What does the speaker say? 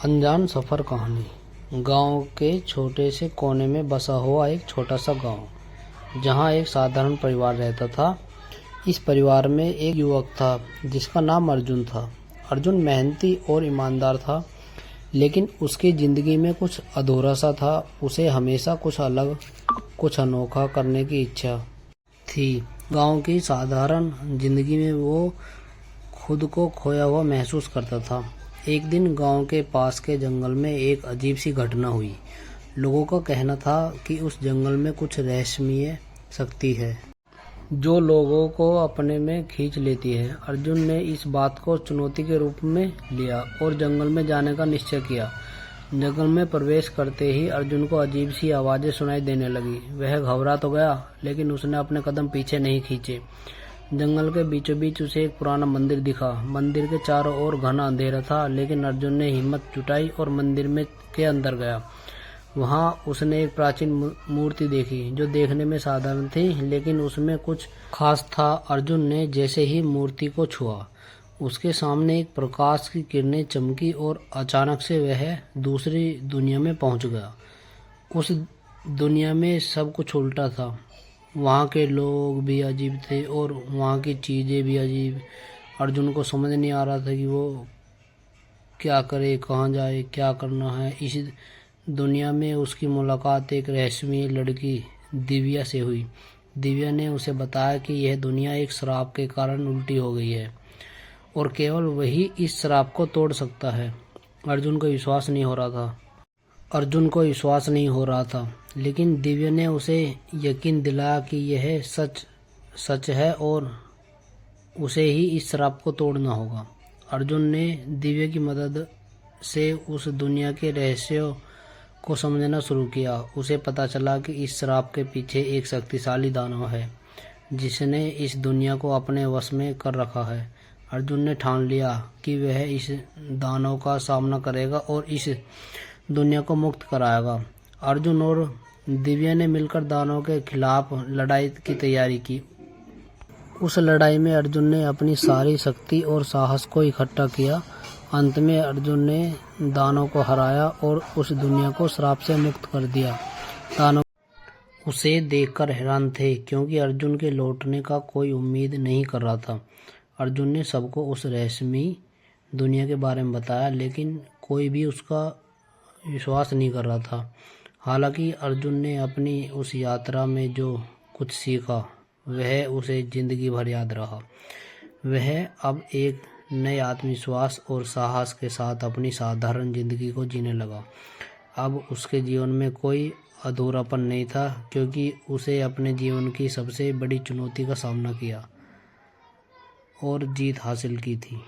अनजान सफ़र कहानी। गांव के छोटे से कोने में बसा हुआ एक छोटा सा गांव, जहां एक साधारण परिवार रहता था। इस परिवार में एक युवक था जिसका नाम अर्जुन था। अर्जुन मेहनती और ईमानदार था, लेकिन उसकी ज़िंदगी में कुछ अधूरा सा था। उसे हमेशा कुछ अलग, कुछ अनोखा करने की इच्छा थी। गांव की साधारण ज़िंदगी में वो खुद को खोया हुआ महसूस करता था। एक दिन गांव के पास के जंगल में एक अजीब सी घटना हुई। लोगों का कहना था कि उस जंगल में कुछ रहस्यमय शक्ति है जो लोगों को अपने में खींच लेती है। अर्जुन ने इस बात को चुनौती के रूप में लिया और जंगल में जाने का निश्चय किया। जंगल में प्रवेश करते ही अर्जुन को अजीब सी आवाज़ें सुनाई देने लगी। वह घबरा तो गया, लेकिन उसने अपने कदम पीछे नहीं खींचे। जंगल के बीचों बीच उसे एक पुराना मंदिर दिखा। मंदिर के चारों ओर घना अंधेरा था, लेकिन अर्जुन ने हिम्मत जुटाई और मंदिर में के अंदर गया। वहां उसने एक प्राचीन मूर्ति देखी जो देखने में साधारण थी, लेकिन उसमें कुछ खास था। अर्जुन ने जैसे ही मूर्ति को छुआ, उसके सामने एक प्रकाश की किरणें चमकी और अचानक से वह दूसरी दुनिया में पहुंच गया। उस दुनिया में सब कुछ उल्टा था। वहाँ के लोग भी अजीब थे और वहाँ की चीज़ें भी अजीब। अर्जुन को समझ नहीं आ रहा था कि वो क्या करे, कहाँ जाए, क्या करना है। इस दुनिया में उसकी मुलाकात एक रहस्यमय लड़की दिव्या से हुई। दिव्या ने उसे बताया कि यह दुनिया एक श्राप के कारण उल्टी हो गई है और केवल वही इस श्राप को तोड़ सकता है। अर्जुन को विश्वास नहीं हो रहा था, लेकिन दिव्या ने उसे यकीन दिलाया कि यह सच है और उसे ही इस श्राप को तोड़ना होगा। अर्जुन ने दिव्या की मदद से उस दुनिया के रहस्यों को समझना शुरू किया। उसे पता चला कि इस श्राप के पीछे एक शक्तिशाली दानव है जिसने इस दुनिया को अपने वश में कर रखा है। अर्जुन ने ठान लिया कि वह इस दानव का सामना करेगा और इस दुनिया को मुक्त कराएगा। अर्जुन और दिव्या ने मिलकर दानव के खिलाफ लड़ाई की तैयारी की। उस लड़ाई में अर्जुन ने अपनी सारी शक्ति और साहस को इकट्ठा किया। अंत में अर्जुन ने दानव को हराया और उस दुनिया को श्राप से मुक्त कर दिया। दानव उसे देखकर हैरान थे, क्योंकि अर्जुन के लौटने का कोई उम्मीद नहीं कर रहा था। अर्जुन ने सबको उस रहस्यमयी दुनिया के बारे में बताया, लेकिन कोई भी उसका विश्वास नहीं कर रहा था। हालांकि अर्जुन ने अपनी उस यात्रा में जो कुछ सीखा वह उसे जिंदगी भर याद रहा। वह अब एक नए आत्मविश्वास और साहस के साथ अपनी साधारण जिंदगी को जीने लगा। अब उसके जीवन में कोई अधूरापन नहीं था, क्योंकि उसे अपने जीवन की सबसे बड़ी चुनौती का सामना किया और जीत हासिल की थी।